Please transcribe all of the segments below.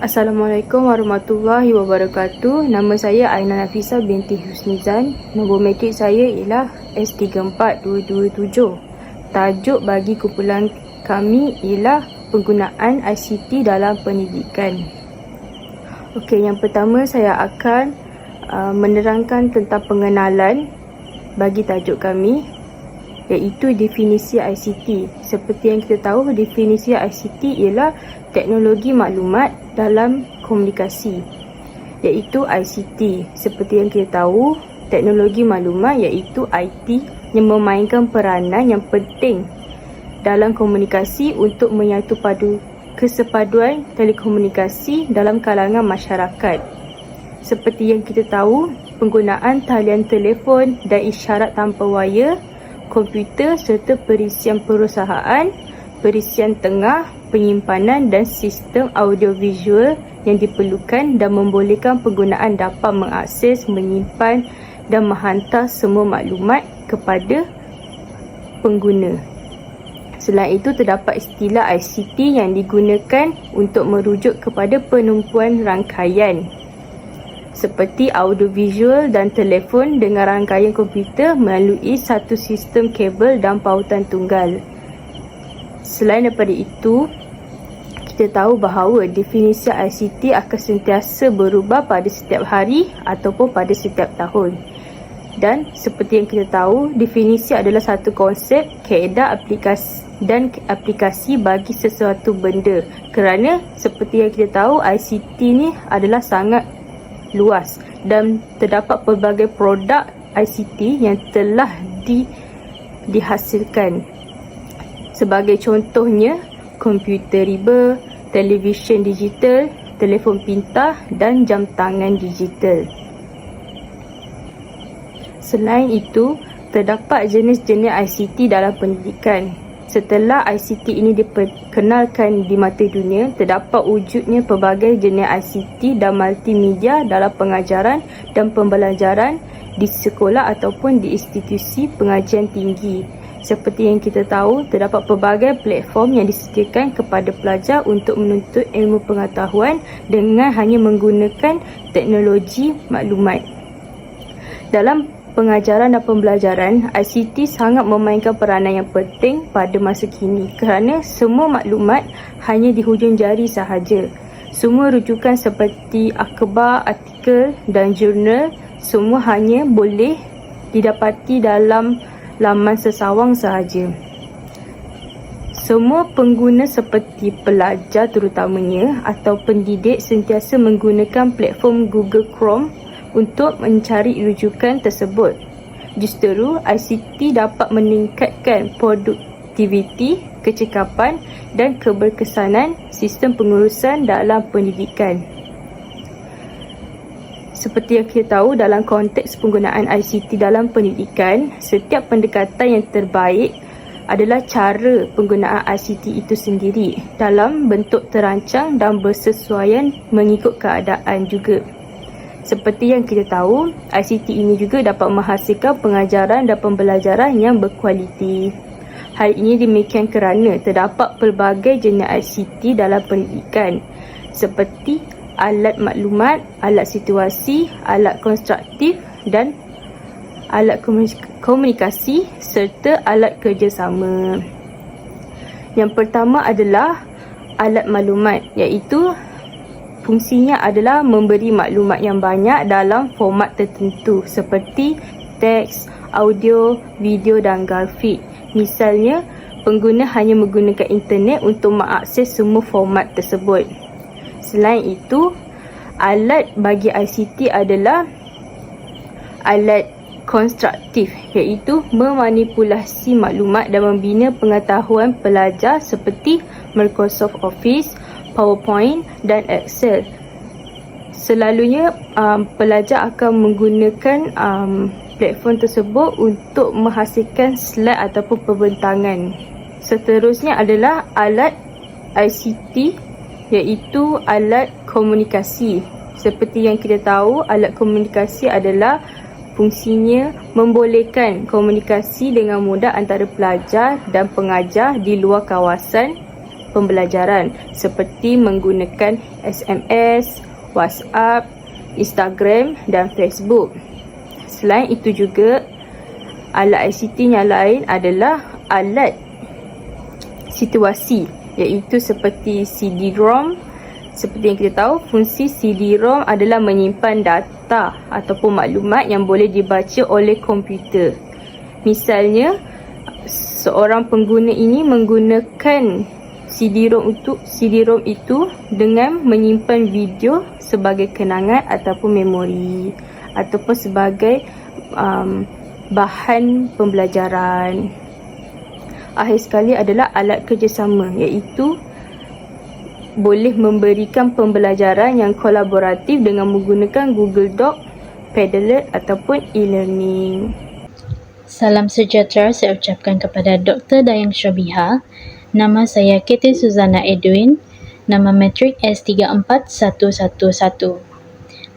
Assalamualaikum warahmatullahi wabarakatuh. Nama saya Aina Nafisa binti Husnizan. Nombor matrik saya ialah S34227. Tajuk bagi kumpulan kami ialah penggunaan ICT dalam pendidikan. Okey, yang pertama saya akan menerangkan tentang pengenalan bagi tajuk kami, iaitu definisi ICT. Seperti yang kita tahu, definisi ICT ialah teknologi maklumat dalam komunikasi, iaitu ICT. Seperti yang kita tahu, teknologi maklumat iaitu IT yang memainkan peranan yang penting dalam komunikasi untuk menyatu padu kesepaduan telekomunikasi dalam kalangan masyarakat. Seperti yang kita tahu, penggunaan talian telefon dan isyarat tanpa wayar, komputer serta perisian perusahaan, perisian tengah, penyimpanan dan sistem audiovisual yang diperlukan dan membolehkan penggunaan dapat mengakses, menyimpan dan menghantar semua maklumat kepada pengguna. Selain itu, terdapat istilah ICT yang digunakan untuk merujuk kepada penumpuan rangkaian seperti audiovisual dan telefon dengan rangkaian komputer melalui satu sistem kabel dan pautan tunggal. Selain daripada itu, kita tahu bahawa definisi ICT akan sentiasa berubah pada setiap hari ataupun pada setiap tahun. Dan seperti yang kita tahu, definisi adalah satu konsep, kaedah, aplikasi bagi sesuatu benda. Kerana seperti yang kita tahu, ICT ni adalah sangat luas dan terdapat pelbagai produk ICT yang telah dihasilkan. Sebagai contohnya, komputer riba, televisyen digital, telefon pintar dan jam tangan digital. Selain itu, terdapat jenis-jenis ICT dalam pendidikan. Setelah ICT ini diperkenalkan di mata dunia, terdapat wujudnya pelbagai jenis ICT dan multimedia dalam pengajaran dan pembelajaran di sekolah ataupun di institusi pengajian tinggi. Seperti yang kita tahu, terdapat pelbagai platform yang disediakan kepada pelajar untuk menuntut ilmu pengetahuan dengan hanya menggunakan teknologi maklumat. Dalam pengajaran dan pembelajaran, ICT sangat memainkan peranan yang penting pada masa kini kerana semua maklumat hanya di hujung jari sahaja. Semua rujukan seperti akhbar, artikel dan jurnal semua hanya boleh didapati dalam laman sesawang sahaja. Semua pengguna seperti pelajar terutamanya atau pendidik sentiasa menggunakan platform Google Chrome untuk mencari rujukan tersebut. Justeru, ICT dapat meningkatkan produktiviti, kecekapan dan keberkesanan sistem pengurusan dalam pendidikan. Seperti yang kita tahu, dalam konteks penggunaan ICT dalam pendidikan, setiap pendekatan yang terbaik adalah cara penggunaan ICT itu sendiri dalam bentuk terancang dan bersesuaian mengikut keadaan juga. Seperti yang kita tahu, ICT ini juga dapat menghasilkan pengajaran dan pembelajaran yang berkualiti. Hal ini demikian kerana terdapat pelbagai jenis ICT dalam pendidikan seperti alat maklumat, alat situasi, alat konstruktif dan alat komunikasi serta alat kerjasama. Yang pertama adalah alat maklumat, iaitu fungsinya adalah memberi maklumat yang banyak dalam format tertentu seperti teks, audio, video dan grafik. Misalnya, pengguna hanya menggunakan internet untuk mengakses semua format tersebut. Selain itu, alat bagi ICT adalah alat konstruktif, iaitu memanipulasi maklumat dan membina pengetahuan pelajar seperti Microsoft Office, PowerPoint dan Excel. Selalunya pelajar akan menggunakan platform tersebut untuk menghasilkan slide ataupun pembentangan. Seterusnya adalah alat ICT, iaitu alat komunikasi. Seperti yang kita tahu, alat komunikasi adalah fungsinya membolehkan komunikasi dengan mudah antara pelajar dan pengajar di luar kawasan pembelajaran seperti menggunakan SMS, WhatsApp, Instagram dan Facebook. Selain itu juga, alat ICT yang lain adalah alat situasi, iaitu seperti CD-ROM. Seperti yang kita tahu, fungsi CD-ROM adalah menyimpan data ataupun maklumat yang boleh dibaca oleh komputer. Misalnya, seorang pengguna ini menggunakan CD-ROM itu dengan menyimpan video sebagai kenangan ataupun memori ataupun sebagai bahan pembelajaran. Akhir sekali adalah alat kerjasama, iaitu boleh memberikan pembelajaran yang kolaboratif dengan menggunakan Google Doc, Padlet ataupun e-learning. Salam sejahtera saya ucapkan kepada Dr. Dayang Syabiha. Nama saya Katie Suzana Edwin. Nama matrik S34111.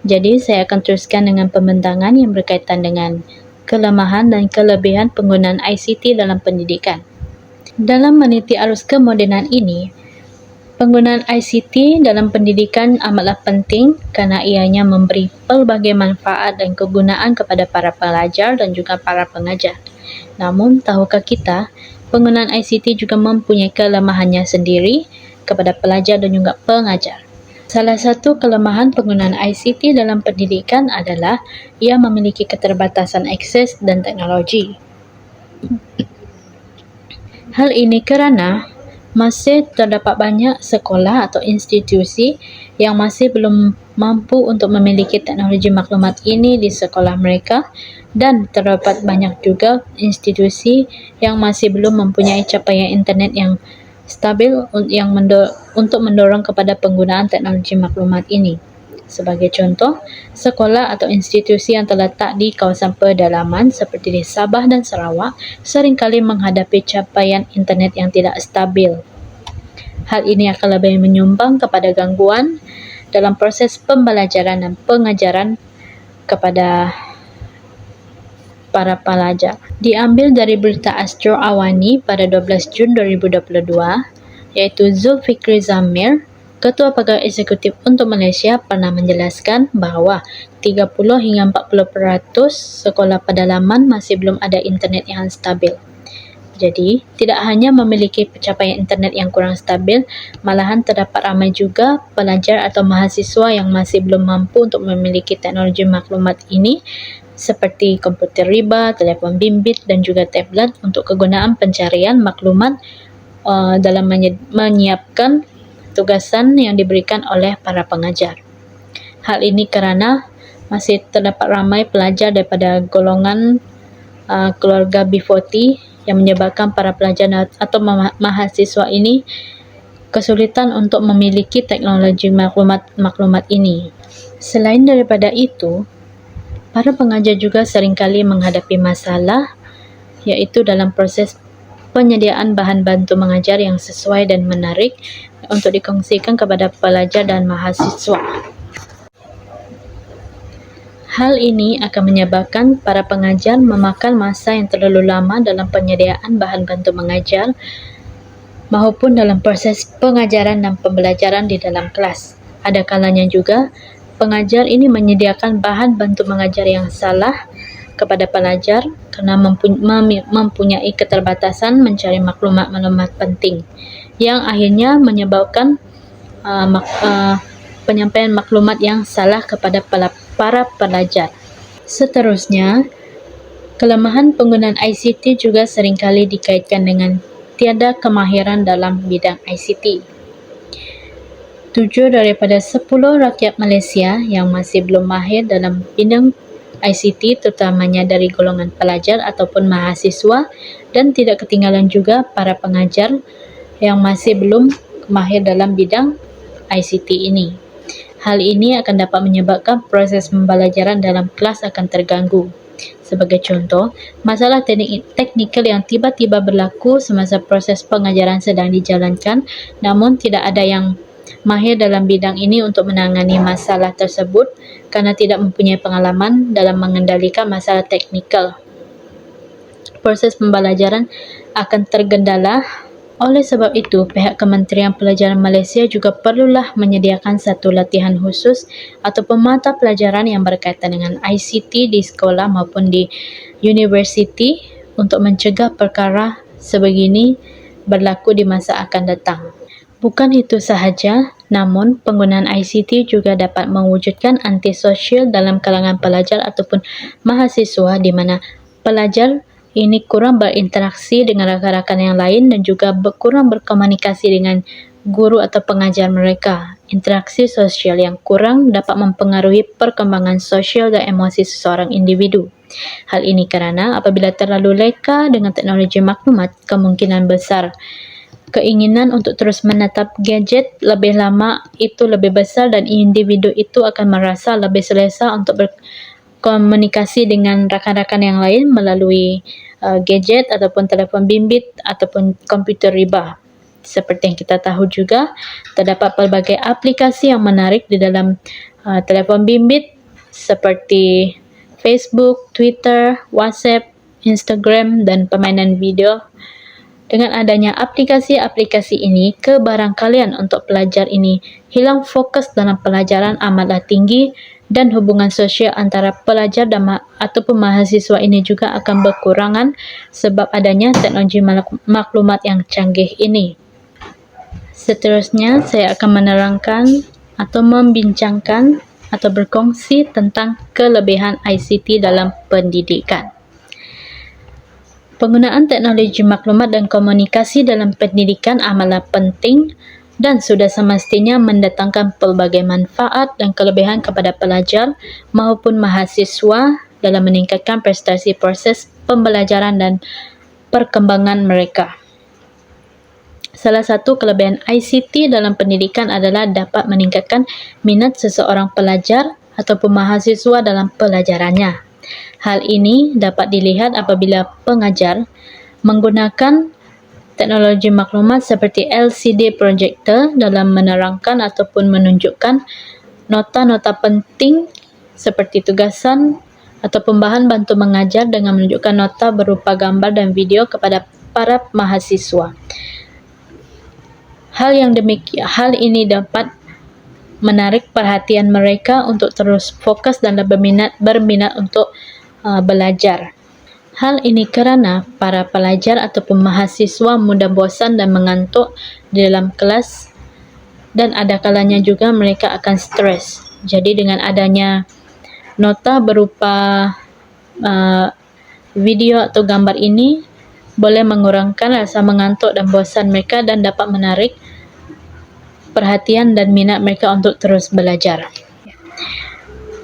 Jadi saya akan teruskan dengan pembentangan yang berkaitan dengan kelemahan dan kelebihan penggunaan ICT dalam pendidikan. Dalam meniti arus kemodenan ini, penggunaan ICT dalam pendidikan amatlah penting kerana ianya memberi pelbagai manfaat dan kegunaan kepada para pelajar dan juga para pengajar. Namun, tahukah kita, penggunaan ICT juga mempunyai kelemahannya sendiri kepada pelajar dan juga pengajar. Salah satu kelemahan penggunaan ICT dalam pendidikan adalah ia memiliki keterbatasan akses dan teknologi. Hal ini kerana masih terdapat banyak sekolah atau institusi yang masih belum mampu untuk memiliki teknologi maklumat ini di sekolah mereka, dan terdapat banyak juga institusi yang masih belum mempunyai capaian internet yang stabil untuk mendorong kepada penggunaan teknologi maklumat ini. Sebagai contoh, sekolah atau institusi yang terletak di kawasan pedalaman seperti di Sabah dan Sarawak seringkali menghadapi capaian internet yang tidak stabil. Hal ini akan lebih menyumbang kepada gangguan dalam proses pembelajaran dan pengajaran kepada para pelajar. Diambil dari berita Astro Awani pada 12 Jun 2022, iaitu Zulfikri Zamir, Ketua Pagar Eksekutif untuk Malaysia, pernah menjelaskan bahawa 30 hingga 40% sekolah pedalaman masih belum ada internet yang stabil. Jadi, tidak hanya memiliki pencapaian internet yang kurang stabil, malahan terdapat ramai juga pelajar atau mahasiswa yang masih belum mampu untuk memiliki teknologi maklumat ini seperti komputer riba, telefon bimbit dan juga tablet untuk kegunaan pencarian maklumat dalam menyiapkan tugasan yang diberikan oleh para pengajar. Hal ini kerana masih terdapat ramai pelajar daripada golongan keluarga B40 yang menyebabkan para pelajar atau mahasiswa ini kesulitan untuk memiliki teknologi maklumat ini. Selain daripada itu, para pengajar juga seringkali menghadapi masalah, iaitu dalam proses penyediaan bahan bantu mengajar yang sesuai dan menarik untuk dikongsikan kepada pelajar dan mahasiswa. Hal ini akan menyebabkan para pengajar memakan masa yang terlalu lama dalam penyediaan bahan bantu mengajar maupun dalam proses pengajaran dan pembelajaran di dalam kelas. Ada kalanya juga pengajar ini menyediakan bahan bantu mengajar yang salah kepada pelajar kerana mempunyai keterbatasan mencari maklumat-maklumat penting yang akhirnya menyebabkan penyampaian maklumat yang salah kepada para pelajar. Seterusnya, kelemahan penggunaan ICT juga seringkali dikaitkan dengan tiada kemahiran dalam bidang ICT. 7 daripada 10 rakyat Malaysia yang masih belum mahir dalam bidang ICT, terutamanya dari golongan pelajar ataupun mahasiswa, dan tidak ketinggalan juga para pengajar yang masih belum mahir dalam bidang ICT ini. Hal ini akan dapat menyebabkan proses pembelajaran dalam kelas akan terganggu. Sebagai contoh, masalah teknikal yang tiba-tiba berlaku semasa proses pengajaran sedang dijalankan, namun tidak ada yang mahir dalam bidang ini untuk menangani masalah tersebut kerana tidak mempunyai pengalaman dalam mengendalikan masalah teknikal. Proses pembelajaran akan tergendala Oleh sebab itu, pihak Kementerian Pelajaran Malaysia juga perlulah menyediakan satu latihan khusus ataupun mata pelajaran yang berkaitan dengan ICT di sekolah maupun di universiti untuk mencegah perkara sebegini berlaku di masa akan datang. Bukan itu sahaja, namun penggunaan ICT juga dapat mewujudkan antisosial dalam kalangan pelajar ataupun mahasiswa di mana pelajar ini kurang berinteraksi dengan rakan-rakan yang lain dan juga kurang berkomunikasi dengan guru atau pengajar mereka. Interaksi sosial yang kurang dapat mempengaruhi perkembangan sosial dan emosi seseorang individu. Hal ini kerana apabila terlalu leka dengan teknologi maklumat, kemungkinan besar keinginan untuk terus menatap gadget lebih lama itu lebih besar dan individu itu akan merasa lebih selesa untuk berkomunikasi dengan rakan-rakan yang lain melalui gadget ataupun telefon bimbit ataupun komputer riba. Seperti yang kita tahu juga, terdapat pelbagai aplikasi yang menarik di dalam telefon bimbit seperti Facebook, Twitter, WhatsApp, Instagram dan permainan video. Dengan adanya aplikasi-aplikasi ini, kebarangkalian untuk pelajar ini hilang fokus dalam pelajaran amatlah tinggi dan hubungan sosial antara pelajar dan ataupun mahasiswa ini juga akan berkurangan sebab adanya teknologi maklumat yang canggih ini. Seterusnya, saya akan menerangkan atau membincangkan atau berkongsi tentang kelebihan ICT dalam pendidikan. Penggunaan teknologi maklumat dan komunikasi dalam pendidikan amatlah penting dan sudah semestinya mendatangkan pelbagai manfaat dan kelebihan kepada pelajar maupun mahasiswa dalam meningkatkan prestasi proses pembelajaran dan perkembangan mereka. Salah satu kelebihan ICT dalam pendidikan adalah dapat meningkatkan minat seseorang pelajar ataupun mahasiswa dalam pelajarannya. Hal ini dapat dilihat apabila pengajar menggunakan teknologi maklumat seperti LCD projector dalam menerangkan ataupun menunjukkan nota-nota penting seperti tugasan ataupun bahan bantu mengajar dengan menunjukkan nota berupa gambar dan video kepada para mahasiswa. Hal ini dapat menarik perhatian mereka untuk terus fokus dan berminat untuk belajar. Hal ini kerana para pelajar ataupun mahasiswa mudah bosan dan mengantuk di dalam kelas dan ada kalanya juga mereka akan stres. Jadi dengan adanya nota berupa video atau gambar ini boleh mengurangkan rasa mengantuk dan bosan mereka dan dapat menarik perhatian dan minat mereka untuk terus belajar.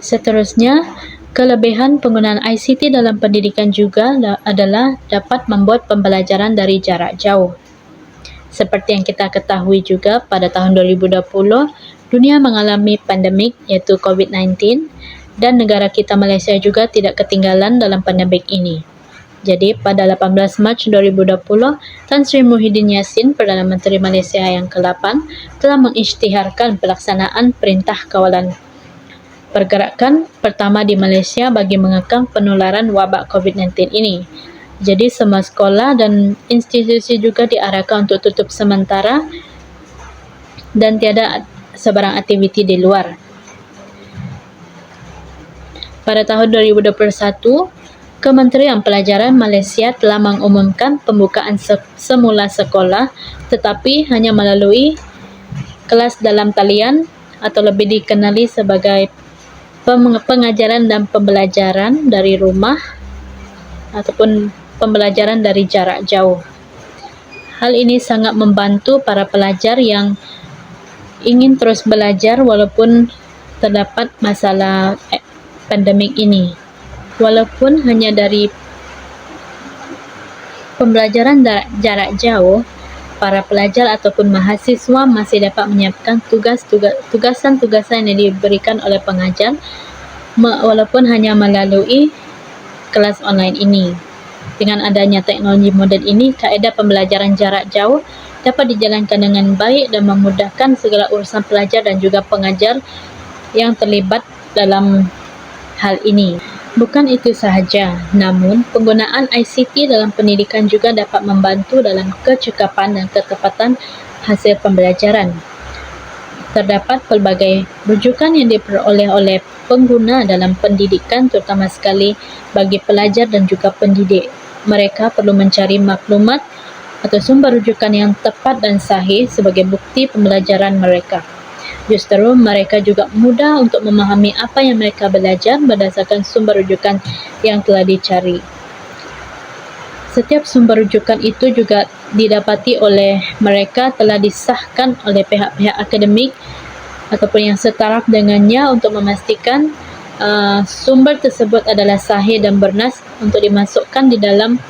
Seterusnya, kelebihan penggunaan ICT dalam pendidikan juga adalah dapat membuat pembelajaran dari jarak jauh. Seperti yang kita ketahui juga pada tahun 2020, dunia mengalami pandemik iaitu COVID-19 dan negara kita Malaysia juga tidak ketinggalan dalam pandemik ini. Jadi pada 18 Mac 2020, Tan Sri Muhyiddin Yassin, Perdana Menteri Malaysia yang ke-8, telah mengisytiharkan pelaksanaan Perintah Kawalan Pergerakan pertama di Malaysia bagi mengekang penularan wabak COVID-19 ini. Jadi semua sekolah dan institusi juga diarahkan untuk tutup sementara dan tiada sebarang aktiviti di luar. Pada tahun 2021, Kementerian Pelajaran Malaysia telah mengumumkan pembukaan semula sekolah tetapi hanya melalui kelas dalam talian atau lebih dikenali sebagai pengajaran dan pembelajaran dari rumah ataupun pembelajaran dari jarak jauh. Hal ini sangat membantu para pelajar yang ingin terus belajar walaupun terdapat masalah pandemik ini. Walaupun hanya dari pembelajaran jarak jauh, para pelajar ataupun mahasiswa masih dapat menyiapkan tugasan-tugasan yang diberikan oleh pengajar walaupun hanya melalui kelas online ini. Dengan adanya teknologi moden ini, kaedah pembelajaran jarak jauh dapat dijalankan dengan baik dan memudahkan segala urusan pelajar dan juga pengajar yang terlibat dalam hal ini. Bukan itu sahaja, namun penggunaan ICT dalam pendidikan juga dapat membantu dalam kecekapan dan ketepatan hasil pembelajaran. Terdapat pelbagai rujukan yang diperoleh oleh pengguna dalam pendidikan, terutama sekali bagi pelajar dan juga pendidik. Mereka perlu mencari maklumat atau sumber rujukan yang tepat dan sahih sebagai bukti pembelajaran mereka. Justru mereka juga mudah untuk memahami apa yang mereka belajar berdasarkan sumber rujukan yang telah dicari. Setiap sumber rujukan itu juga didapati oleh mereka telah disahkan oleh pihak-pihak akademik ataupun yang setaraf dengannya untuk memastikan sumber tersebut adalah sahih dan bernas untuk dimasukkan di dalam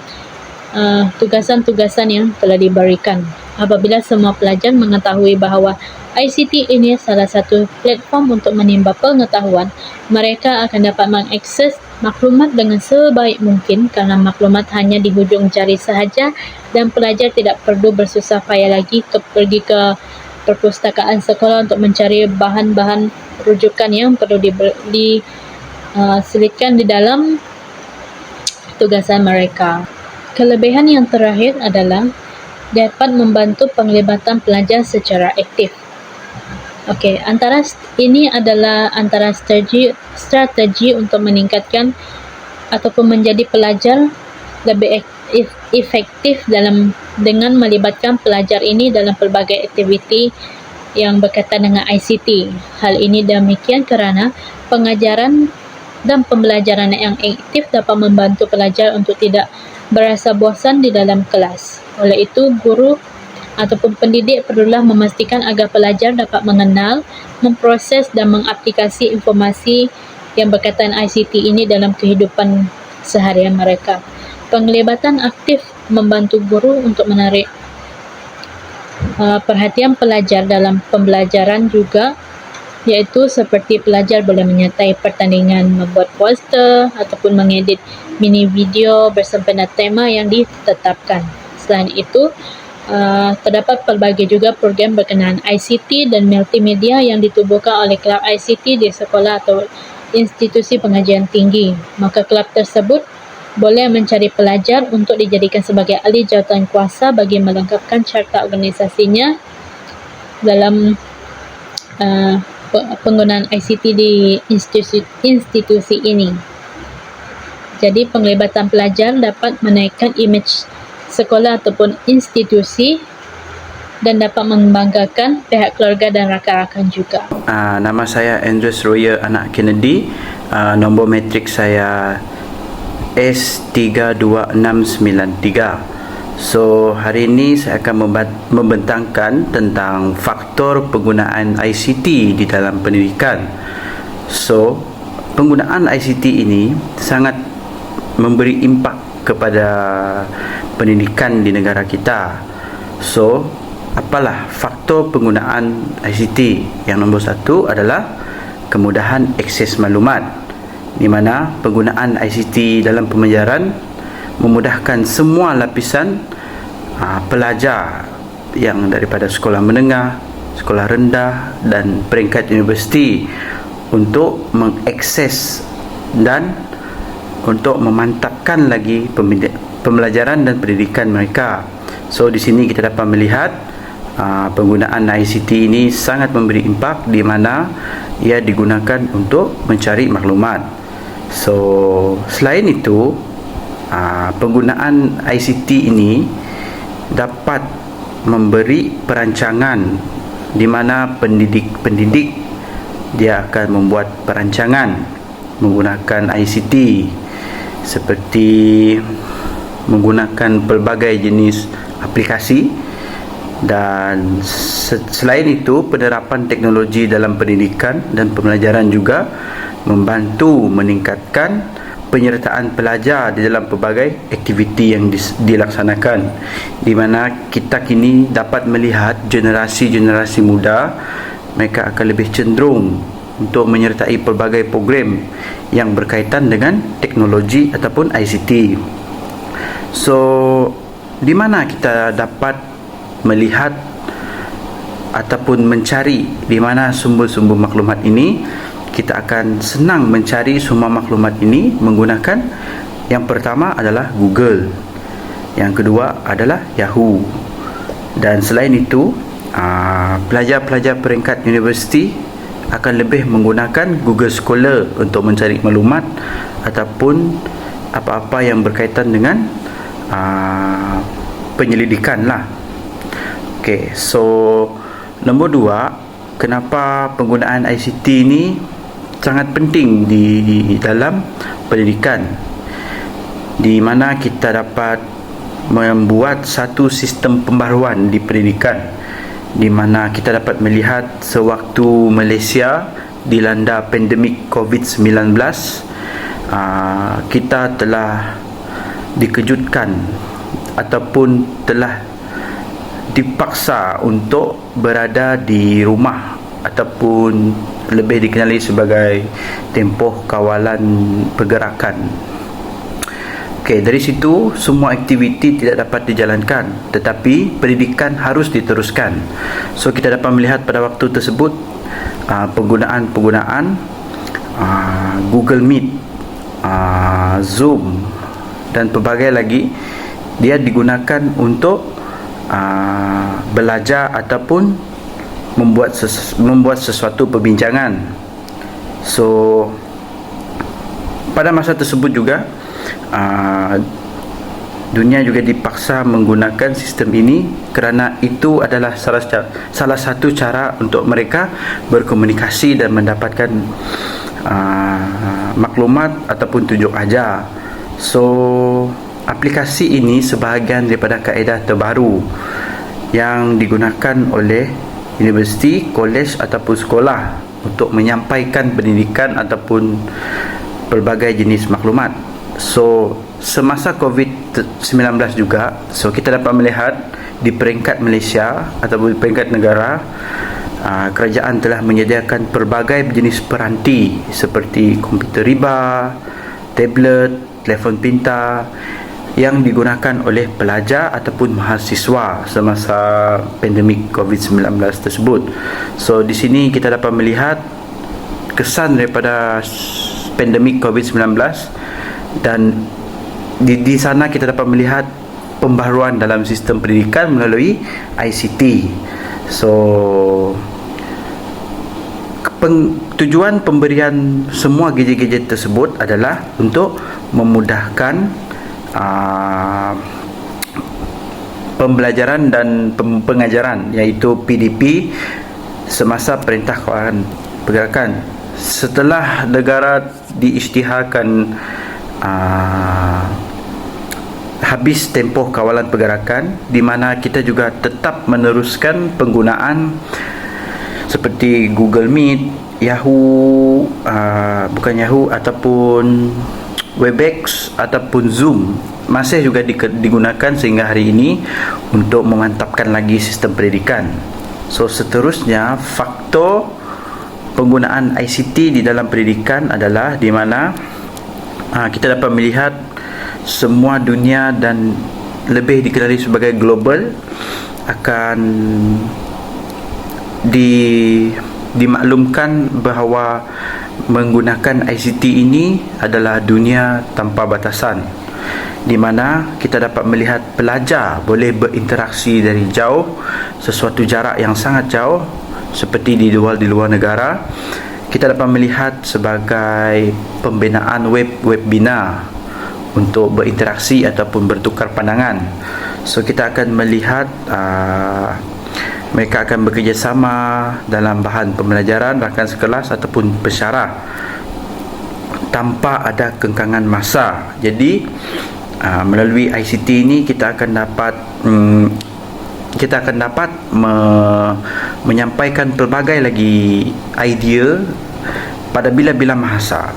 tugasan-tugasan yang telah diberikan. Apabila semua pelajar mengetahui bahawa ICT ini salah satu platform untuk menimba pengetahuan, mereka akan dapat mengakses maklumat dengan sebaik mungkin kerana maklumat hanya di hujung jari sahaja dan pelajar tidak perlu bersusah payah lagi pergi ke perpustakaan sekolah untuk mencari bahan-bahan rujukan yang perlu diselitkan di dalam tugasan mereka. Kelebihan yang terakhir adalah dapat membantu penglibatan pelajar secara aktif. Okey, ini adalah antara strategi untuk meningkatkan ataupun menjadi pelajar lebih efektif dengan melibatkan pelajar ini dalam pelbagai aktiviti yang berkaitan dengan ICT. Hal ini demikian kerana pengajaran dan pembelajaran yang aktif dapat membantu pelajar untuk tidak berasa bosan di dalam kelas. Oleh itu, guru ataupun pendidik perlulah memastikan agar pelajar dapat mengenal, memproses dan mengaplikasi informasi yang berkaitan ICT ini dalam kehidupan seharian mereka. Penglibatan aktif membantu guru untuk menarik perhatian pelajar dalam pembelajaran juga, iaitu seperti pelajar boleh menyertai pertandingan membuat poster ataupun mengedit mini video bersempena tema yang ditetapkan. Selain itu, terdapat pelbagai juga program berkenaan ICT dan multimedia yang ditubuhkan oleh kelab ICT di sekolah atau institusi pengajian tinggi. Maka kelab tersebut boleh mencari pelajar untuk dijadikan sebagai ahli jawatan kuasa bagi melengkapkan carta organisasinya dalam penggunaan ICT di institusi ini. Jadi penglibatan pelajar dapat menaikkan imej sekolah ataupun institusi dan dapat membanggakan pihak keluarga dan rakan-rakan juga. Nama saya Andrews Royer anak Kennedy. Nombor matrik saya S32693. So, hari ini saya akan membentangkan tentang faktor penggunaan ICT di dalam pendidikan. So, penggunaan ICT ini sangat memberi impak kepada pendidikan di negara kita. So, apalah faktor penggunaan ICT? Yang nombor satu adalah kemudahan akses maklumat, di mana penggunaan ICT dalam pembelajaran memudahkan semua lapisan pelajar yang daripada sekolah menengah, sekolah rendah dan peringkat universiti untuk mengakses dan untuk memantapkan lagi pembelajaran dan pendidikan mereka. So di sini kita dapat melihat penggunaan ICT ini sangat memberi impak, di mana ia digunakan untuk mencari maklumat. So selain itu, penggunaan ICT ini dapat memberi perancangan, di mana pendidik dia akan membuat perancangan menggunakan ICT, seperti menggunakan pelbagai jenis aplikasi. Dan selain itu, penerapan teknologi dalam pendidikan dan pembelajaran juga membantu meningkatkan penyertaan pelajar di dalam pelbagai aktiviti yang dilaksanakan, di mana kita kini dapat melihat generasi-generasi muda mereka akan lebih cenderung untuk menyertai pelbagai program yang berkaitan dengan teknologi ataupun ICT. So, di mana kita dapat melihat ataupun mencari di mana sumber-sumber maklumat ini? kita akan senang mencari semua maklumat ini menggunakan yang pertama adalah Google, yang kedua adalah Yahoo. Dan selain itu, pelajar-pelajar peringkat universiti akan lebih menggunakan Google Scholar untuk mencari maklumat ataupun apa-apa yang berkaitan dengan penyelidikan lah. Okay, so nombor 2, kenapa penggunaan ICT ini sangat penting di dalam pendidikan, di mana kita dapat membuat satu sistem pembaruan di pendidikan, di mana kita dapat melihat sewaktu Malaysia dilanda pandemik COVID-19, kita telah dikejutkan ataupun telah dipaksa untuk berada di rumah ataupun lebih dikenali sebagai tempoh kawalan pergerakan. Okey, dari situ semua aktiviti tidak dapat dijalankan, tetapi pendidikan harus diteruskan. So kita dapat melihat pada waktu tersebut penggunaan Google Meet, Zoom dan pelbagai lagi, dia digunakan untuk belajar ataupun membuat sesuatu perbincangan. So pada masa tersebut juga dunia juga dipaksa menggunakan sistem ini kerana itu adalah salah satu cara untuk mereka berkomunikasi dan mendapatkan maklumat ataupun tunjuk ajar. So aplikasi ini sebahagian daripada kaedah terbaru yang digunakan oleh universiti, kolej ataupun sekolah untuk menyampaikan pendidikan ataupun pelbagai jenis maklumat. So semasa COVID-19 juga, so kita dapat melihat di peringkat Malaysia ataupun di peringkat negara, kerajaan telah menyediakan pelbagai jenis peranti seperti komputer riba, tablet, telefon pintar yang digunakan oleh pelajar ataupun mahasiswa semasa pandemik COVID-19 tersebut. So di sini kita dapat melihat kesan daripada pandemik COVID-19, dan di sana kita dapat melihat pembaharuan dalam sistem pendidikan melalui ICT. So tujuan pemberian semua gadget-gadget tersebut adalah untuk memudahkan pembelajaran dan pengajaran, iaitu PDP, semasa Perintah Kawalan Pergerakan. Setelah negara diisytiharkan habis tempoh kawalan pergerakan, di mana kita juga tetap meneruskan penggunaan seperti Google Meet, Yahoo, ataupun Webex ataupun Zoom masih juga digunakan sehingga hari ini untuk memantapkan lagi sistem pendidikan. So seterusnya, faktor penggunaan ICT di dalam pendidikan adalah di mana kita dapat melihat semua dunia dan lebih dikenali sebagai global akan dimaklumkan bahawa menggunakan ICT ini adalah dunia tanpa batasan, di mana kita dapat melihat pelajar boleh berinteraksi dari jauh, sesuatu jarak yang sangat jauh, seperti di luar negara. Kita dapat melihat sebagai pembinaan webinar untuk berinteraksi ataupun bertukar pandangan. So kita akan melihat mereka akan bekerjasama dalam bahan pembelajaran, rakan sekelas ataupun pensyarah tanpa ada kengkangan masa. Jadi melalui ICT ini kita akan dapat menyampaikan pelbagai lagi idea pada bila-bila masa.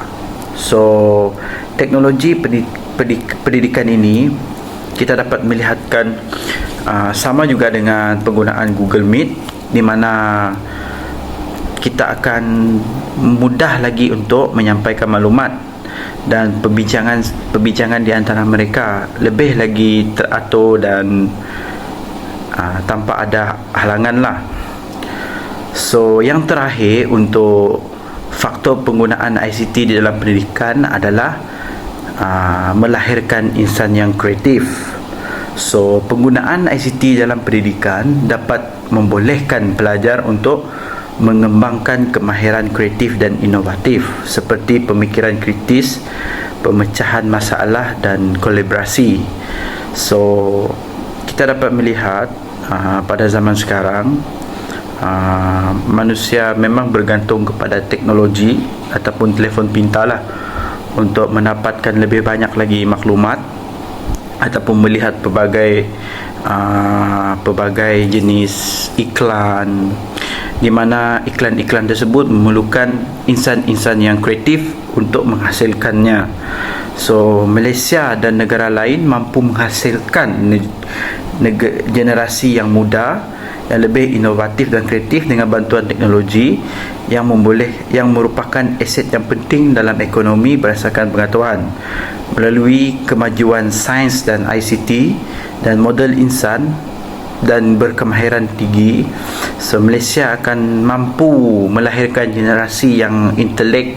So teknologi pendidikan ini kita dapat melihatkan sama juga dengan penggunaan Google Meet, di mana kita akan mudah lagi untuk menyampaikan maklumat dan perbincangan di antara mereka lebih lagi teratur dan tanpa ada halangan lah. So yang terakhir, untuk faktor penggunaan ICT di dalam pendidikan adalah melahirkan insan yang kreatif. So, penggunaan ICT dalam pendidikan dapat membolehkan pelajar untuk mengembangkan kemahiran kreatif dan inovatif seperti pemikiran kritis, pemecahan masalah dan kolaborasi. So, kita dapat melihat pada zaman sekarang manusia memang bergantung kepada teknologi ataupun telefon pintar lah untuk mendapatkan lebih banyak lagi maklumat ataupun melihat pelbagai jenis iklan, di mana iklan-iklan tersebut memerlukan insan-insan yang kreatif untuk menghasilkannya. So, Malaysia dan negara lain mampu menghasilkan generasi yang muda yang lebih inovatif dan kreatif dengan bantuan teknologi yang merupakan aset yang penting dalam ekonomi berdasarkan pengetahuan. Melalui kemajuan sains dan ICT dan model insan dan berkemahiran tinggi, so Malaysia akan mampu melahirkan generasi yang intelek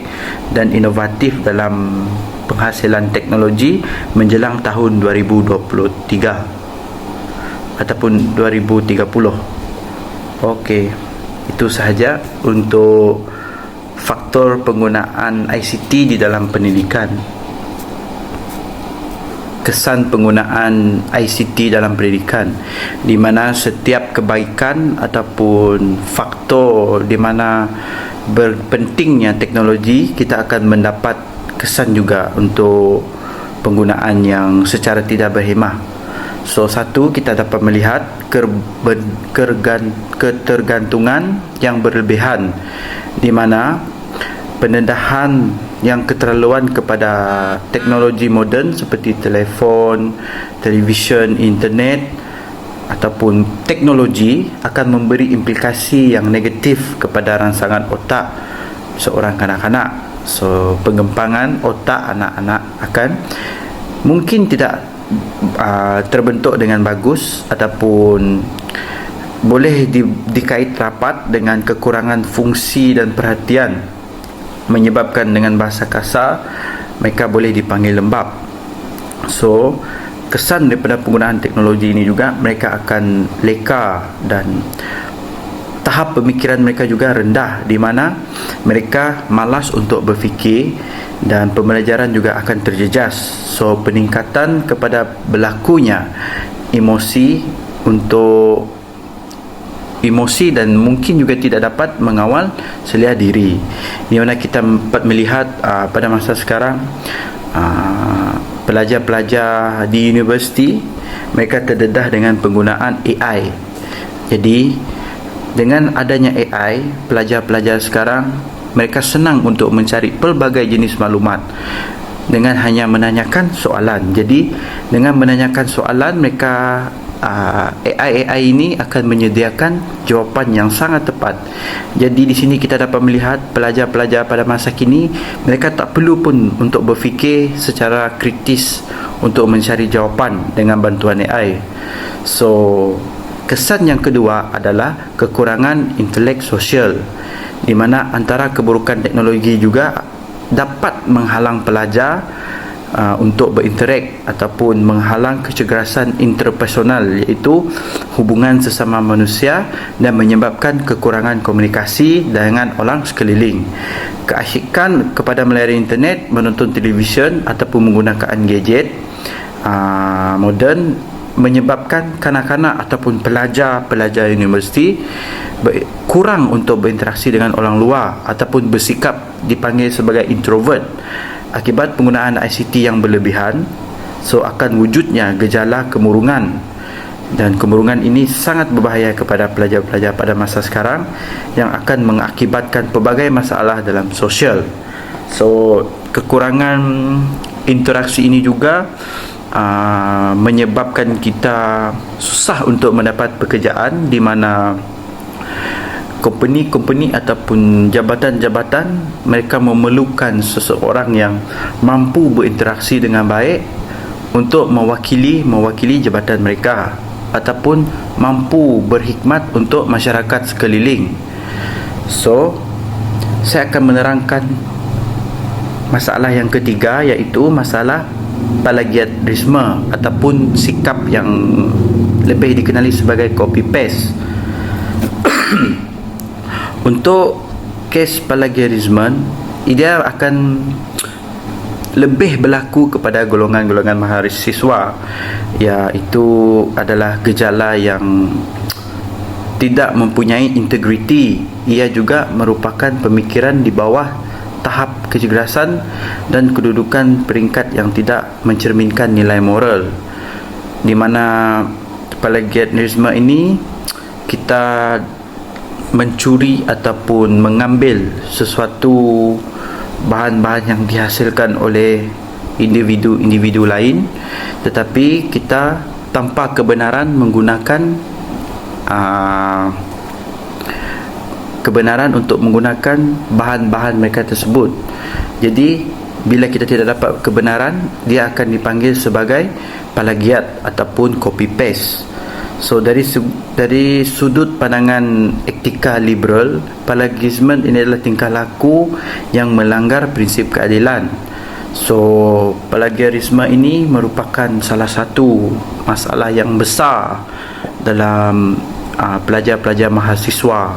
dan inovatif dalam penghasilan teknologi menjelang tahun 2023 ataupun 2030. Okey, itu sahaja untuk faktor penggunaan ICT di dalam pendidikan. Kesan penggunaan ICT dalam pendidikan, di mana setiap kebaikan ataupun faktor di mana berpentingnya teknologi, kita akan mendapat kesan juga untuk penggunaan yang secara tidak berhemah. So, satu, kita dapat melihat ketergantungan yang berlebihan, di mana pendedahan yang keterlaluan kepada teknologi moden seperti telefon, televisyen, internet ataupun teknologi akan memberi implikasi yang negatif kepada rangsangan otak seorang kanak-kanak. So, pengembangan otak anak-anak akan mungkin tidak terbentuk dengan bagus ataupun boleh dikait rapat dengan kekurangan fungsi dan perhatian, menyebabkan dengan bahasa kasar mereka boleh dipanggil lembab. So, kesan daripada penggunaan teknologi ini juga, mereka akan leka dan tahap pemikiran mereka juga rendah, di mana mereka malas untuk berfikir dan pembelajaran juga akan terjejas. So, peningkatan kepada berlakunya emosi dan mungkin juga tidak dapat mengawal selia diri, di mana kita dapat melihat pada masa sekarang pelajar-pelajar di universiti mereka terdedah dengan penggunaan AI. Jadi dengan adanya AI, pelajar-pelajar sekarang mereka senang untuk mencari pelbagai jenis maklumat dengan hanya menanyakan soalan. Jadi dengan menanyakan soalan, mereka AI ini akan menyediakan jawapan yang sangat tepat. Jadi di sini kita dapat melihat pelajar-pelajar pada masa kini mereka tak perlu pun untuk berfikir secara kritis untuk mencari jawapan dengan bantuan AI. So, kesan yang kedua adalah kekurangan intelek sosial, di mana antara keburukan teknologi juga dapat menghalang pelajar untuk berinterak ataupun menghalang kecergasan interpersonal, iaitu hubungan sesama manusia, dan menyebabkan kekurangan komunikasi dengan orang sekeliling. Keasyikan kepada melayari internet, menonton televisyen ataupun menggunakan gadget moden menyebabkan kanak-kanak ataupun pelajar-pelajar universiti kurang untuk berinteraksi dengan orang luar ataupun bersikap dipanggil sebagai introvert akibat penggunaan ICT yang berlebihan. So, akan wujudnya gejala kemurungan, dan kemurungan ini sangat berbahaya kepada pelajar-pelajar pada masa sekarang yang akan mengakibatkan pelbagai masalah dalam sosial. So, kekurangan interaksi ini juga menyebabkan kita susah untuk mendapat pekerjaan, di mana company ataupun jabatan-jabatan mereka memerlukan seseorang yang mampu berinteraksi dengan baik untuk mewakili jabatan mereka ataupun mampu berhikmat untuk masyarakat sekeliling. So, saya akan menerangkan masalah yang ketiga, iaitu masalah plagiarisme ataupun sikap yang lebih dikenali sebagai copy paste. Untuk kes plagiarisme, ia akan lebih berlaku kepada golongan-golongan mahasiswa, iaitu adalah gejala yang tidak mempunyai integriti. Ia juga merupakan pemikiran di bawah tahap kecerdasan dan kedudukan peringkat yang tidak mencerminkan nilai moral, di mana plagiarisme ini kita mencuri ataupun mengambil sesuatu bahan-bahan yang dihasilkan oleh individu-individu lain, tetapi kita tanpa kebenaran menggunakan kebenaran untuk menggunakan bahan-bahan mereka tersebut. Jadi bila kita tidak dapat kebenaran, dia akan dipanggil sebagai plagiat ataupun copy paste. So dari sudut pandangan etika liberal, plagiarisme ini adalah tingkah laku yang melanggar prinsip keadilan. So plagiarisme ini merupakan salah satu masalah yang besar dalam pelajar-pelajar mahasiswa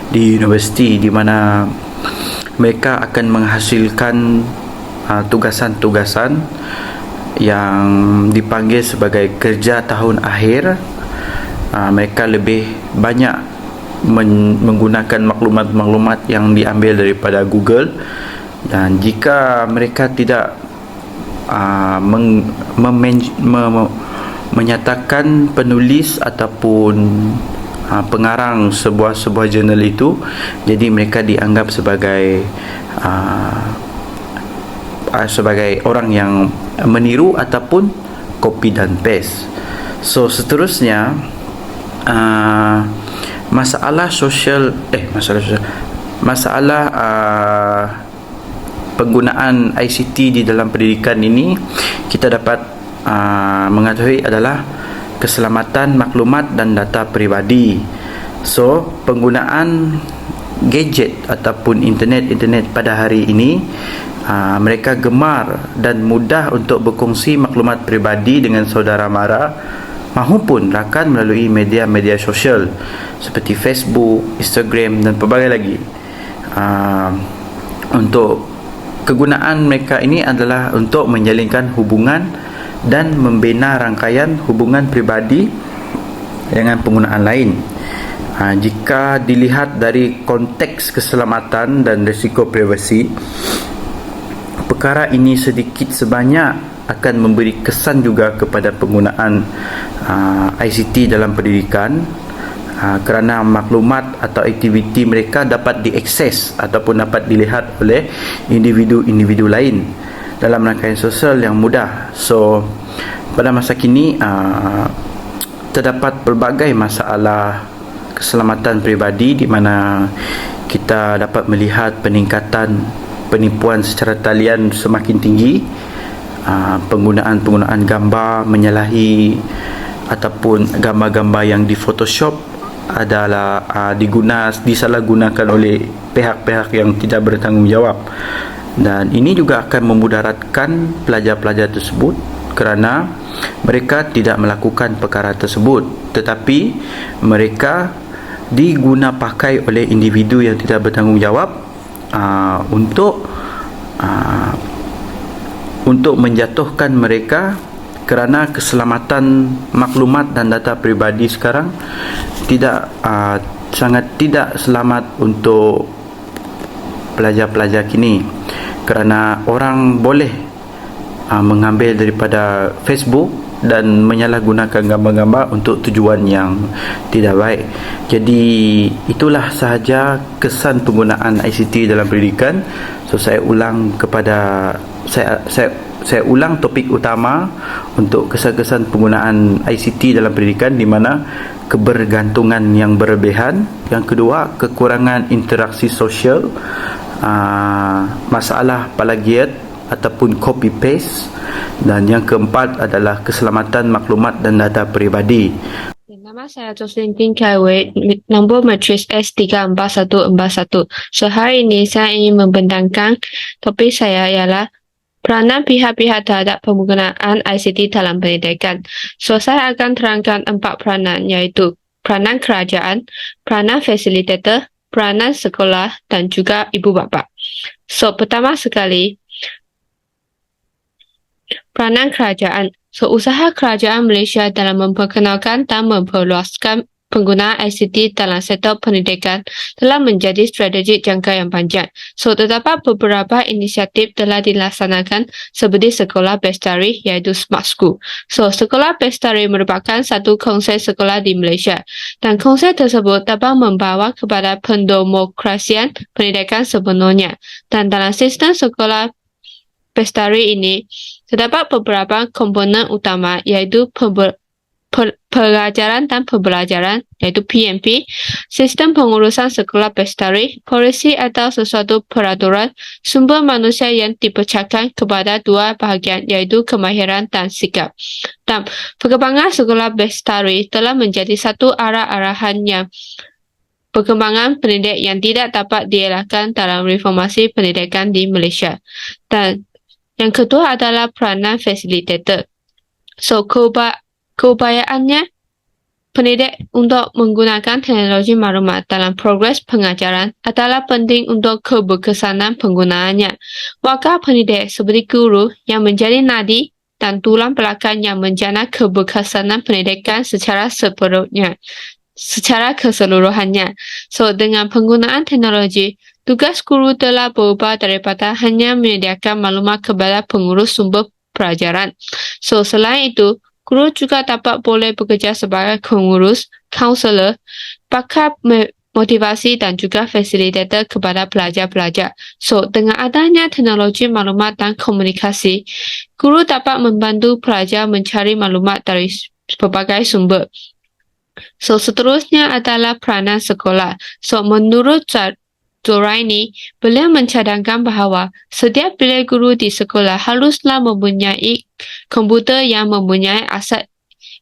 di universiti, di mana mereka akan menghasilkan tugasan-tugasan yang dipanggil sebagai kerja tahun akhir. Mereka lebih banyak menggunakan maklumat-maklumat yang diambil daripada Google, dan jika mereka tidak menyatakan penulis ataupun pengarang sebuah jurnal itu, jadi mereka dianggap sebagai orang yang meniru ataupun copy dan paste. So seterusnya, masalah penggunaan ICT di dalam pendidikan ini kita dapat mengetahui adalah keselamatan maklumat dan data peribadi. So penggunaan gadget ataupun internet pada hari ini, mereka gemar dan mudah untuk berkongsi maklumat peribadi dengan saudara mara maupun rakan melalui media-media sosial seperti Facebook, Instagram dan pelbagai lagi. Untuk kegunaan mereka ini adalah untuk menjalinkan hubungan dan membina rangkaian hubungan peribadi dengan penggunaan lain. Jika dilihat dari konteks keselamatan dan risiko privasi, perkara ini sedikit sebanyak akan memberi kesan juga kepada penggunaan ICT dalam pendidikan, kerana maklumat atau aktiviti mereka dapat diakses ataupun dapat dilihat oleh individu-individu lain dalam rangkaian sosial yang mudah. So pada masa kini terdapat pelbagai masalah keselamatan peribadi, di mana kita dapat melihat peningkatan penipuan secara talian semakin tinggi. Penggunaan gambar menyalahi ataupun gambar-gambar yang di Photoshop adalah disalahgunakan oleh pihak-pihak yang tidak bertanggungjawab, dan ini juga akan memudaratkan pelajar-pelajar tersebut kerana mereka tidak melakukan perkara tersebut, tetapi mereka digunapakai oleh individu yang tidak bertanggungjawab untuk menjatuhkan mereka, kerana keselamatan maklumat dan data peribadi sekarang sangat tidak selamat untuk pelajar-pelajar kini, kerana orang boleh mengambil daripada Facebook dan menyalahgunakan gambar-gambar untuk tujuan yang tidak baik. Jadi itulah sahaja kesan penggunaan ICT dalam pendidikan. So saya ulang topik utama untuk kesan-kesan penggunaan ICT dalam pendidikan, di mana kebergantungan yang berlebihan, yang kedua kekurangan interaksi sosial, masalah plagiat ataupun copy paste, dan yang keempat adalah keselamatan maklumat dan data peribadi. Nama saya Jocelyn Tin Kaiwei, nombor matris S34141. So, hari ini saya ingin membentangkan topik saya ialah peranan pihak-pihak terhadap penggunaan ICT dalam pendidikan. So, saya akan terangkan 4 peranan iaitu peranan kerajaan, peranan fasilitator, peranan sekolah dan juga ibu bapa. So, pertama sekali, peranan kerajaan. So, usaha kerajaan Malaysia dalam memperkenalkan dan memperluaskan penggunaan ICT dalam sektor pendidikan telah menjadi strategi jangka yang panjang. So, terdapat beberapa inisiatif telah dilaksanakan seperti Sekolah Bestari iaitu Smart School. So, Sekolah Bestari merupakan satu konsep sekolah di Malaysia dan konsep tersebut dapat membawa kepada pendemokrasian pendidikan sepenuhnya. Dan dalam sistem sekolah Bestari ini, terdapat beberapa komponen utama iaitu pelajaran dan pembelajaran iaitu PMP, sistem pengurusan sekolah Bestari, polisi atau sesuatu peraturan, sumber manusia yang dipecahkan kepada 2 bahagian iaitu kemahiran dan sikap. Dan perkembangan sekolah Bestari telah menjadi satu arah-arahan yang perkembangan pendidik yang tidak dapat dielakkan dalam reformasi pendidikan di Malaysia. Dan yang kedua adalah peranan fasilitator. So, keupayaannya pendidik untuk menggunakan teknologi maklumat dalam progres pengajaran adalah penting untuk keberkesanan penggunaannya. Wakil pendidik seperti guru yang menjadi nadi dan tulang belakang yang menjana keberkesanan pendidikan secara keseluruhannya. So, dengan penggunaan teknologi, tugas guru telah berubah daripada hanya menyediakan maklumat kepada pengurus sumber pelajaran. So, selain itu, guru juga dapat boleh bekerja sebagai pengurus, kaunselor, pakar motivasi dan juga fasilitator kepada pelajar-pelajar. So, dengan adanya teknologi maklumat dan komunikasi, guru dapat membantu pelajar mencari maklumat dari berbagai sumber. So, seterusnya adalah peranan sekolah. So, menurut Zoraini, beliau mencadangkan bahawa setiap bilik guru di sekolah haruslah mempunyai komputer yang mempunyai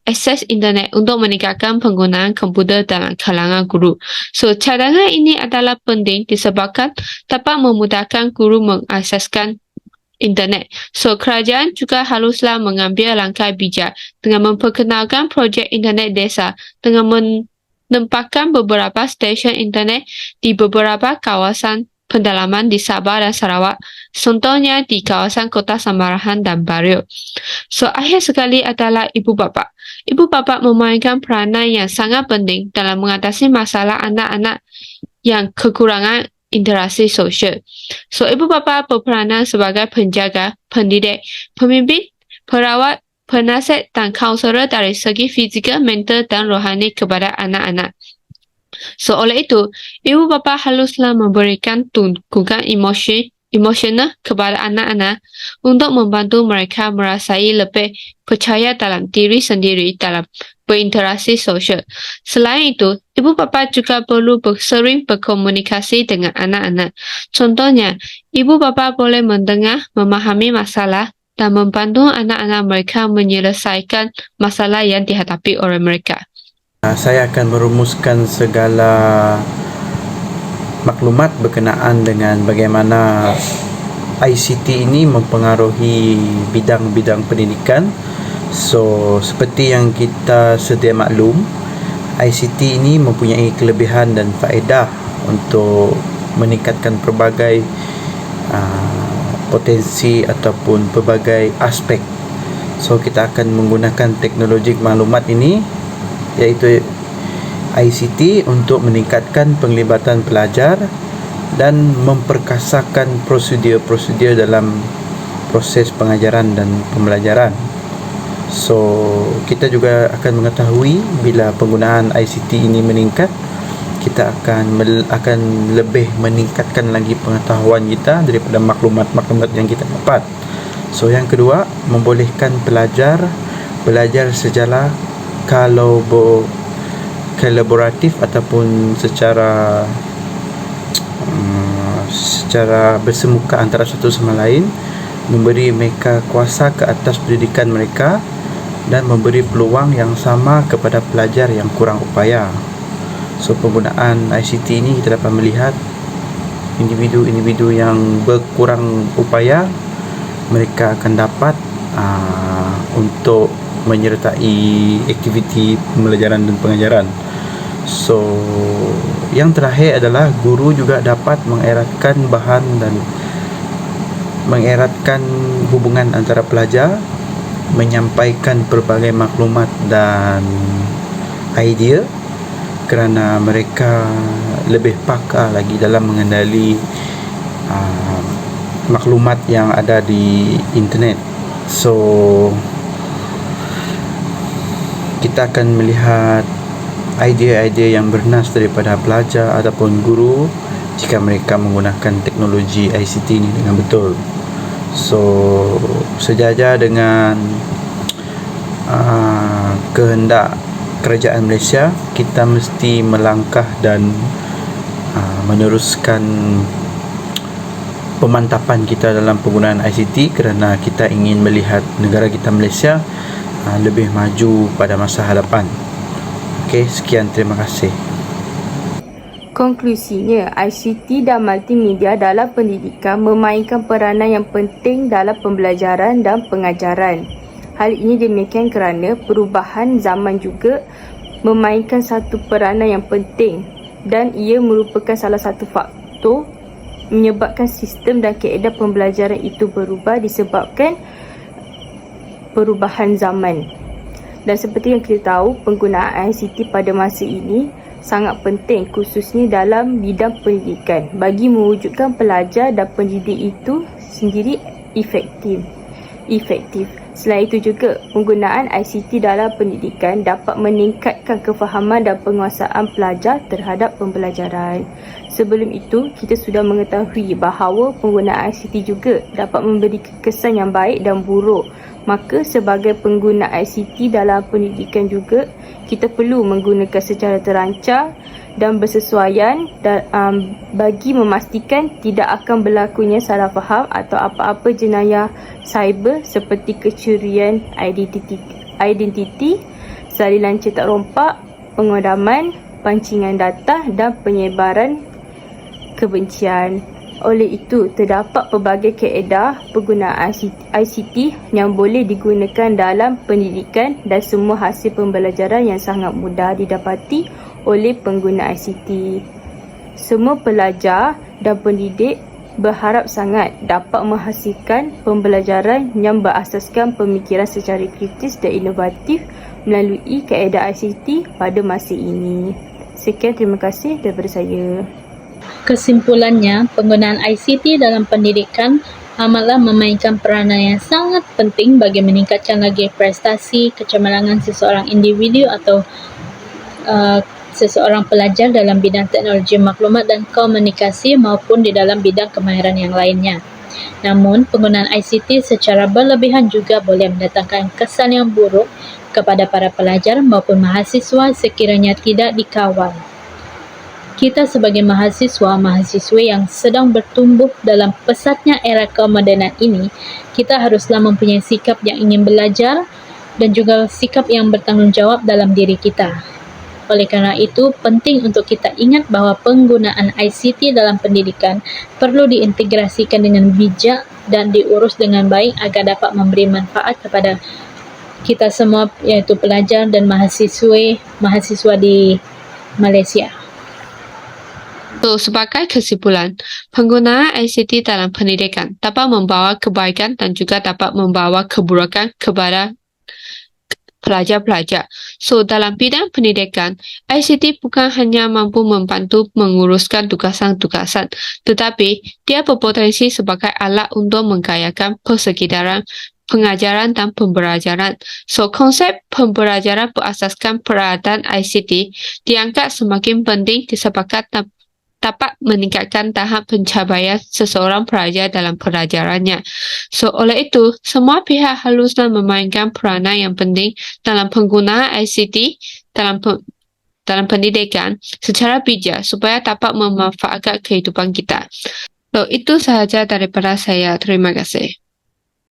akses internet untuk meningkatkan penggunaan komputer dalam kalangan guru. So, cadangan ini adalah penting disebabkan dapat memudahkan guru mengakseskan internet. So, kerajaan juga haruslah mengambil langkah bijak dengan memperkenalkan projek internet desa dengan menempatkan beberapa stesen internet di beberapa kawasan pendalaman di Sabah dan Sarawak, contohnya di kawasan Kota Sambarahan dan Bario. So, akhir sekali adalah ibu bapa. Ibu bapa memainkan peranan yang sangat penting dalam mengatasi masalah anak-anak yang kekurangan interaksi sosial. So, ibu bapa berperanan sebagai penjaga, pendidik, pemimpin, perawat, penasihat dan kaunselor dari segi fizikal, mental dan rohani kepada anak-anak. So, oleh itu, ibu bapa haruslah memberikan dukungan emosional kepada anak-anak untuk membantu mereka merasai lebih percaya dalam diri sendiri dalam berinteraksi sosial. Selain itu, ibu bapa juga perlu sering berkomunikasi dengan anak-anak. Contohnya, ibu bapa boleh mendengar, memahami masalah dan membantu anak-anak mereka menyelesaikan masalah yang dihadapi oleh mereka. Saya akan merumuskan segala maklumat berkenaan dengan bagaimana ICT ini mempengaruhi bidang-bidang pendidikan. So, seperti yang kita sedia maklum, ICT ini mempunyai kelebihan dan faedah untuk meningkatkan pelbagai potensi ataupun pelbagai aspek. So, kita akan menggunakan teknologi maklumat ini iaitu ICT untuk meningkatkan penglibatan pelajar dan memperkasakan prosedur-prosedur dalam proses pengajaran dan pembelajaran. So, kita juga akan mengetahui bila penggunaan ICT ini meningkat, kita akan lebih meningkatkan lagi pengetahuan kita daripada maklumat-maklumat yang kita dapat. So, yang kedua, membolehkan pelajar belajar secara kolaboratif ataupun secara bersemuka antara satu sama lain, memberi mereka kuasa ke atas pendidikan mereka dan memberi peluang yang sama kepada pelajar yang kurang upaya. So penggunaan ICT ini kita dapat melihat individu-individu yang berkurang upaya, mereka akan dapat untuk menyertai aktiviti pembelajaran dan pengajaran. So yang terakhir adalah guru juga dapat mengeratkan bahan dan mengeratkan hubungan antara pelajar, menyampaikan pelbagai maklumat dan idea, kerana mereka lebih pakar lagi dalam mengendali maklumat yang ada di internet. So kita akan melihat idea-idea yang bernas daripada pelajar ataupun guru jika mereka menggunakan teknologi ICT ini dengan betul. So sejajar dengan kehendak kerajaan Malaysia, kita mesti melangkah dan meneruskan pemantapan kita dalam penggunaan ICT kerana kita ingin melihat negara kita Malaysia lebih maju pada masa hadapan. Okey, sekian, terima kasih. Konklusinya, ICT dan multimedia dalam pendidikan memainkan peranan yang penting dalam pembelajaran dan pengajaran. Hal ini demikian kerana perubahan zaman juga memainkan satu peranan yang penting dan ia merupakan salah satu faktor menyebabkan sistem dan kaedah pembelajaran itu berubah disebabkan perubahan zaman. Dan seperti yang kita tahu, penggunaan ICT pada masa ini sangat penting khususnya dalam bidang pendidikan bagi mewujudkan pelajar dan pendidik itu sendiri efektif. Selain itu juga, penggunaan ICT dalam pendidikan dapat meningkatkan kefahaman dan penguasaan pelajar terhadap pembelajaran. Sebelum itu, kita sudah mengetahui bahawa penggunaan ICT juga dapat memberi kesan yang baik dan buruk. Maka sebagai pengguna ICT dalam pendidikan juga, kita perlu menggunakan secara terancang dan bersesuaian bagi memastikan tidak akan berlakunya salah faham atau apa-apa jenayah cyber seperti kecurian identiti, salinan cetak rompak, pengodaman, pancingan data dan penyebaran kebencian. Oleh itu, terdapat pelbagai kaedah penggunaan ICT yang boleh digunakan dalam pendidikan dan semua hasil pembelajaran yang sangat mudah didapati oleh pengguna ICT. Semua pelajar dan pendidik berharap sangat dapat menghasilkan pembelajaran yang berasaskan pemikiran secara kritis dan inovatif melalui kaedah ICT pada masa ini. Sekian, terima kasih daripada saya. Kesimpulannya, penggunaan ICT dalam pendidikan amatlah memainkan peranan yang sangat penting bagi meningkatkan lagi prestasi kecemerlangan seseorang individu atau seseorang pelajar dalam bidang teknologi maklumat dan komunikasi maupun di dalam bidang kemahiran yang lainnya. Namun, penggunaan ICT secara berlebihan juga boleh mendatangkan kesan yang buruk kepada para pelajar maupun mahasiswa sekiranya tidak dikawal. Kita sebagai mahasiswa-mahasiswi yang sedang bertumbuh dalam pesatnya era kemodenan ini, kita haruslah mempunyai sikap yang ingin belajar dan juga sikap yang bertanggungjawab dalam diri kita. Oleh kerana itu, penting untuk kita ingat bahawa penggunaan ICT dalam pendidikan perlu diintegrasikan dengan bijak dan diurus dengan baik agar dapat memberi manfaat kepada kita semua, iaitu pelajar dan mahasiswa di Malaysia. So, sebagai kesimpulan, penggunaan ICT dalam pendidikan dapat membawa kebaikan dan juga dapat membawa keburukan kepada pelajar-pelajar. So, dalam bidang pendidikan, ICT bukan hanya mampu membantu menguruskan tugasan-tugasan, tetapi dia berpotensi sebagai alat untuk menggayakan persekitaran pengajaran dan pembelajaran. So, konsep pembelajaran berasaskan peralatan ICT dianggap semakin penting disebabkan dapat meningkatkan tahap pencapaian seseorang pelajar dalam pelajarannya. So, oleh itu, semua pihak haruslah memainkan peranan yang penting dalam penggunaan ICT dalam pendidikan secara bijak supaya dapat memanfaatkan kehidupan kita. So, itu sahaja daripada saya. Terima kasih.